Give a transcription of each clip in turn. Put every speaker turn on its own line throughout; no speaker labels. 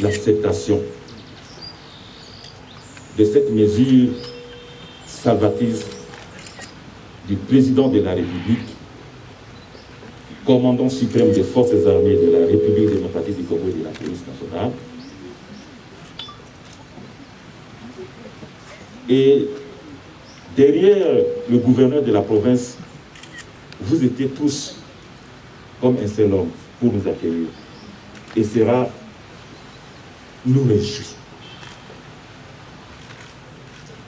l'acceptation de cette mesure salvatrice du président de la République, commandant suprême des forces armées de la République démocratique du Congo et de la police nationale. Et derrière le gouverneur de la province, vous étiez tous comme un seul homme pour nous accueillir. Et cela nous réjouit.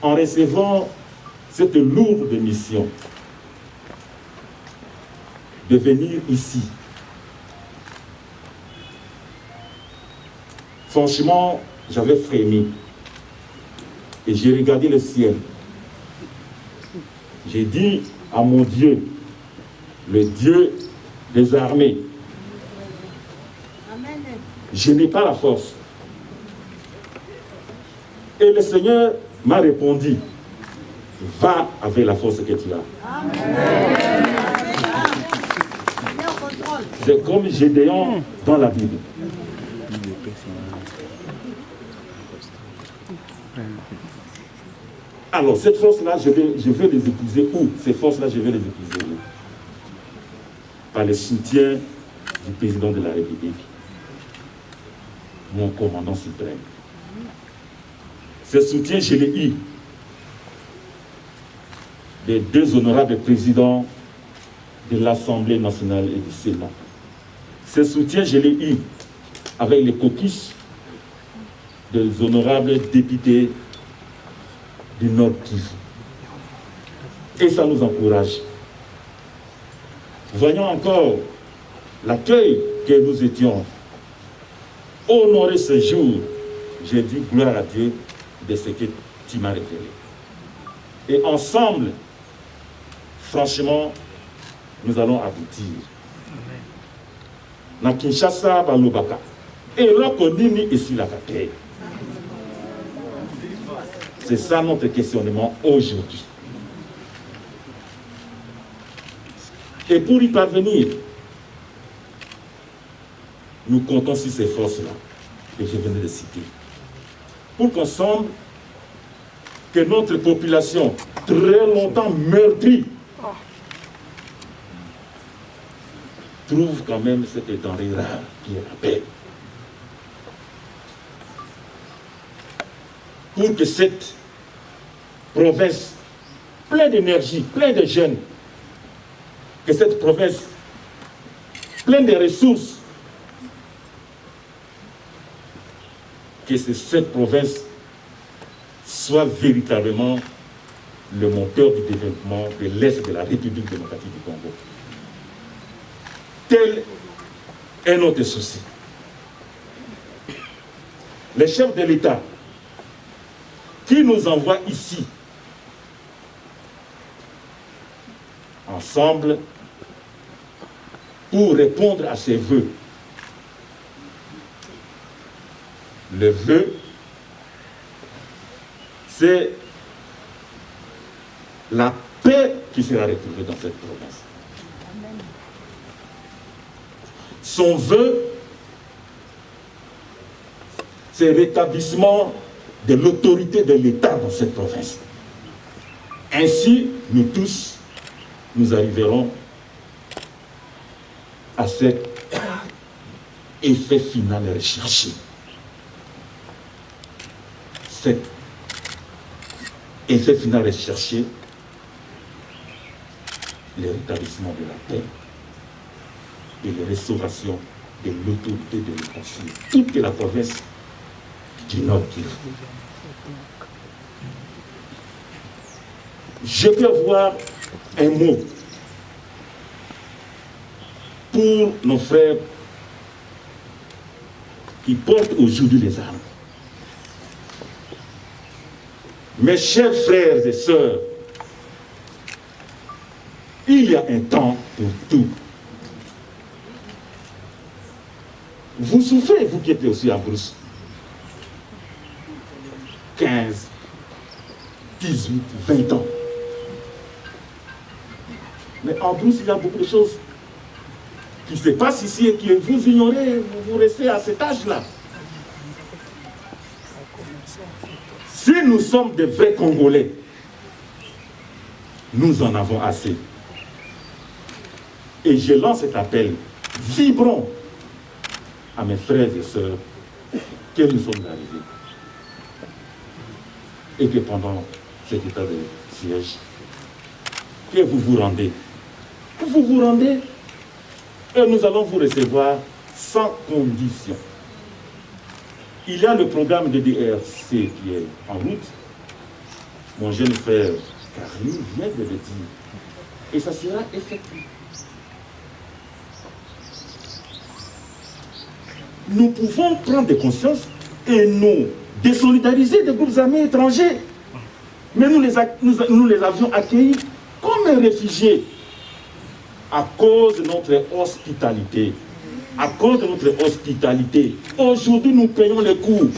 En recevant cette lourde mission de venir ici, franchement, j'avais frémi et j'ai regardé le ciel. J'ai dit à mon Dieu, le Dieu des armées, je n'ai pas la force. Et le Seigneur m'a répondu, va avec la force que tu as. Amen. C'est comme Gédéon dans la Bible. Alors, cette force-là, je vais les épouser où? Ces forces-là, je vais les épouser où? Par le soutien du président de la République, mon commandant suprême. Ce soutien, je l'ai eu des deux honorables présidents de l'Assemblée nationale et du Sénat. Ce soutien, je l'ai eu avec les caucus des honorables députés du Nord Kivu. Et ça nous encourage. Voyons encore l'accueil que nous étions honorés ce jour. J'ai dit gloire à Dieu de ce que tu m'as révélé. Et ensemble, franchement, nous allons aboutir. Na Kinshasa, Balobaka. Et Rokonini ici la Kate. C'est ça notre questionnement aujourd'hui. Et pour y parvenir, nous comptons sur ces forces-là que je venais de citer. Pour qu'ensemble, que notre population, très longtemps meurtrie, trouve quand même cette denrée rare qui est la paix. Pour que cette province, pleine d'énergie, pleine de jeunes, que cette province, pleine de ressources, que cette province soit véritablement le moteur du développement de l'Est de la République démocratique du Congo. Tel est notre souci. Les chefs de l'État qui nous envoient ici, ensemble, pour répondre à ces vœux. Le vœu, c'est la paix qui sera retrouvée dans cette province. Son vœu, c'est le rétablissement de l'autorité de l'État dans cette province. Ainsi, nous tous, nous arriverons à cet effet final recherché. Cet effet final recherché, le rétablissement de la paix et la restauration de l'autorité de l'État sur toute la province du Nord Kivu. Je peux avoir un mot pour nos frères qui portent aujourd'hui les armes. Mes chers frères et sœurs, il y a un temps pour tout. Vous souffrez, vous qui êtes aussi à Brousse. 15, 18, 20 ans. Mais en Brousse, il y a beaucoup de choses qui se passent ici et que vous ignorez, vous restez à cet âge-là. Si nous sommes des vrais Congolais, nous en avons assez. Et je lance cet appel vibrant à mes frères et sœurs que nous sommes arrivés. Et que pendant cet état de siège, que vous vous rendez. Vous vous rendez et nous allons vous recevoir sans condition. Il y a le programme de DRC qui est en route. Mon jeune frère Karim vient de le dire. Et ça sera effectif. Nous pouvons prendre des consciences et nous désolidariser des groupes armés étrangers. Mais nous les avions accueillis comme réfugiés à cause de notre hospitalité. À cause de notre hospitalité. Aujourd'hui, nous payons les coûts.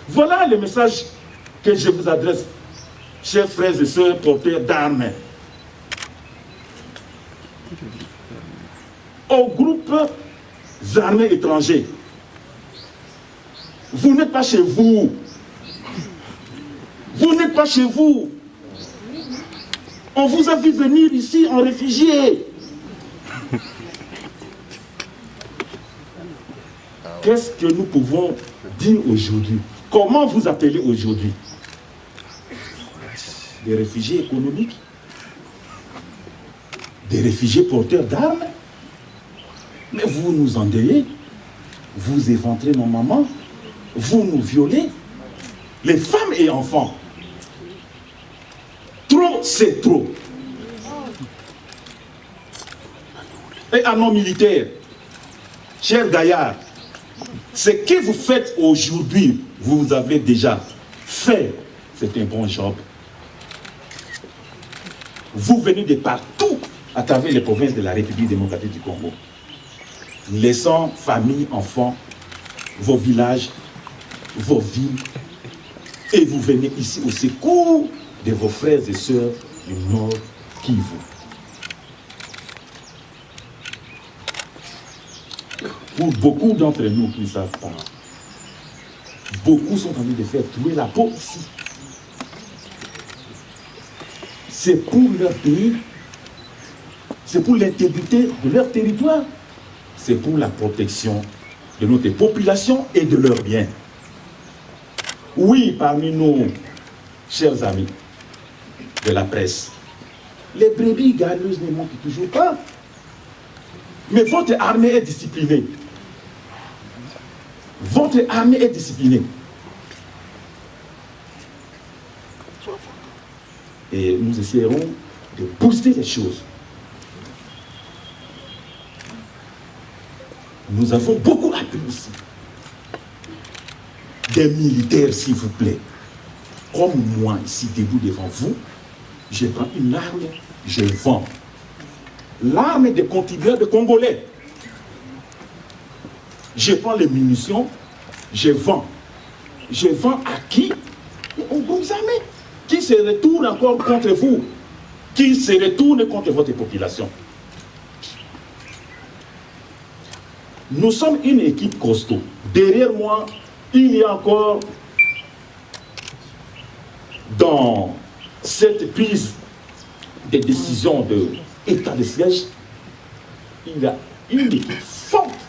Voilà le message que je vous adresse, chers frères et sœurs porteurs d'armes. Aux groupes armés étrangers. Vous n'êtes pas chez vous. Vous n'êtes pas chez vous. On vous a vu venir ici en réfugié. Qu'est-ce que nous pouvons dire aujourd'hui? Comment vous appelez aujourd'hui? Des réfugiés économiques? Des réfugiés porteurs d'armes? Mais vous nous endeuillez, vous éventrez nos mamans, vous nous violez, les femmes et enfants. Trop, c'est trop. Et à nos militaires, chers gaillards, ce que vous faites aujourd'hui, vous avez déjà fait, c'est un bon job. Vous venez de partout à travers les provinces de la République démocratique du Congo, laissant famille, enfants, vos villages, vos villes, et vous venez ici au secours de vos frères et sœurs du Nord Kivu. Pour beaucoup d'entre nous qui ne savent pas, beaucoup sont en train de faire trouver la peau ici. C'est pour leur pays, c'est pour l'intégrité de leur territoire, c'est pour la protection de notre population et de leurs biens. Oui, parmi nous, chers amis de la presse, les brebis galeuses ne manquent toujours pas. Mais votre armée est disciplinée. Votre armée est disciplinée. Et nous essaierons de booster les choses. Nous avons beaucoup appris ici. Des militaires, s'il vous plaît. Comme moi, ici, debout devant vous, je prends une arme, je vends. L'arme des contribuables congolais. Je prends les munitions, je vends. Je vends à qui? Aux groupes armés. Qui se retourne encore contre vous? Qui se retourne contre votre population? Nous sommes une équipe costaud. Derrière moi, il y a encore, dans cette prise de décision de état de siège, il y a une équipe forte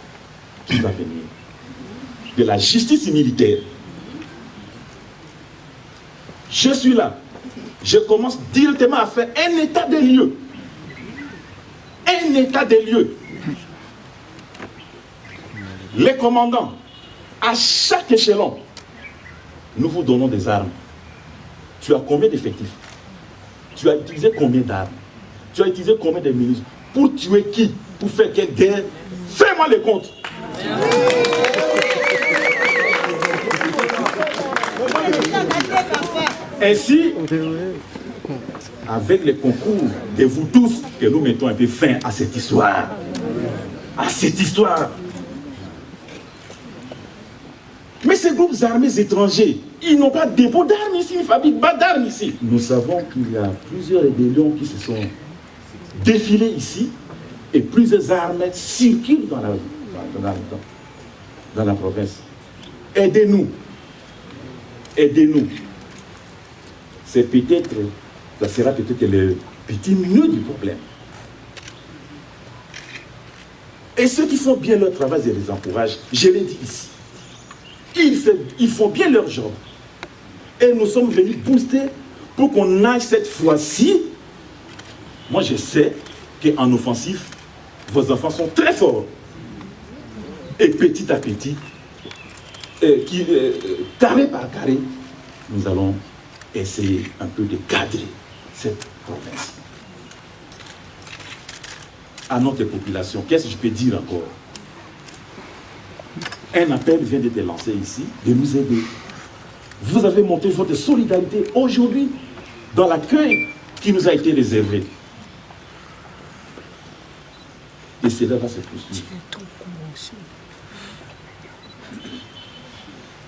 qui va venir de la justice militaire. Je suis là. Je commence directement à faire un état des lieux. Un état des lieux. Les commandants, à chaque échelon, nous vous donnons des armes. Tu as combien d'effectifs? Tu as utilisé combien d'armes? Tu as utilisé combien de munitions? Pour tuer qui? Pour faire quelle guerre? Fais-moi les comptes. Ainsi, avec les concours de vous tous, que nous mettons un peu fin à cette histoire. À cette histoire. Mais ces groupes armés étrangers, ils n'ont pas de dépôt d'armes ici, ils ne fabriquent pas d'armes ici. Nous savons qu'il y a plusieurs rébellions qui se sont défilées ici et plusieurs armes circulent dans la rue. dans la province. Aidez-nous. Aidez-nous. C'est peut-être, ça sera peut-être le petit nœud du problème. Et ceux qui font bien leur travail, je les encourage. Je l'ai dit ici. Ils font bien leur job. Et nous sommes venus booster pour qu'on aille cette fois-ci. Moi, je sais qu'en offensif, vos enfants sont très forts. Et petit à petit, carré par carré, nous allons essayer un peu de cadrer cette province. À notre population, qu'est-ce que je peux dire encore? Un appel vient d'être lancé ici, de nous aider. Vous avez montré votre solidarité aujourd'hui dans l'accueil qui nous a été réservé. Et cela va se poursuivre.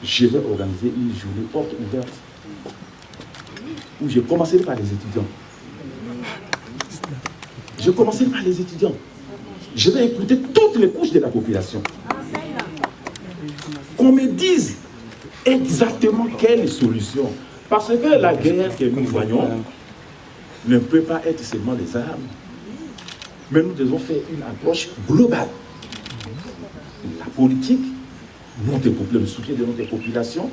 Je vais organiser une journée porte ouverte où je commencerai par les étudiants. Je commencerai par les étudiants. Je vais écouter toutes les couches de la population. Qu'on me dise exactement quelle solution. Parce que la guerre que nous voyons ne peut pas être seulement les armes. Mais nous devons faire une approche globale. La politique, le soutien de notre population,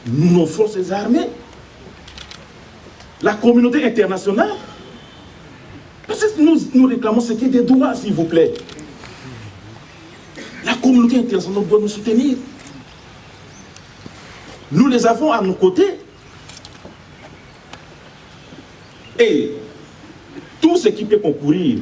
nos forces armées, la communauté internationale. Parce que nous réclamons ce qui est des droits, s'il vous plaît. La communauté internationale doit nous soutenir. Nous les avons à nos côtés. Et tout ce qui peut concourir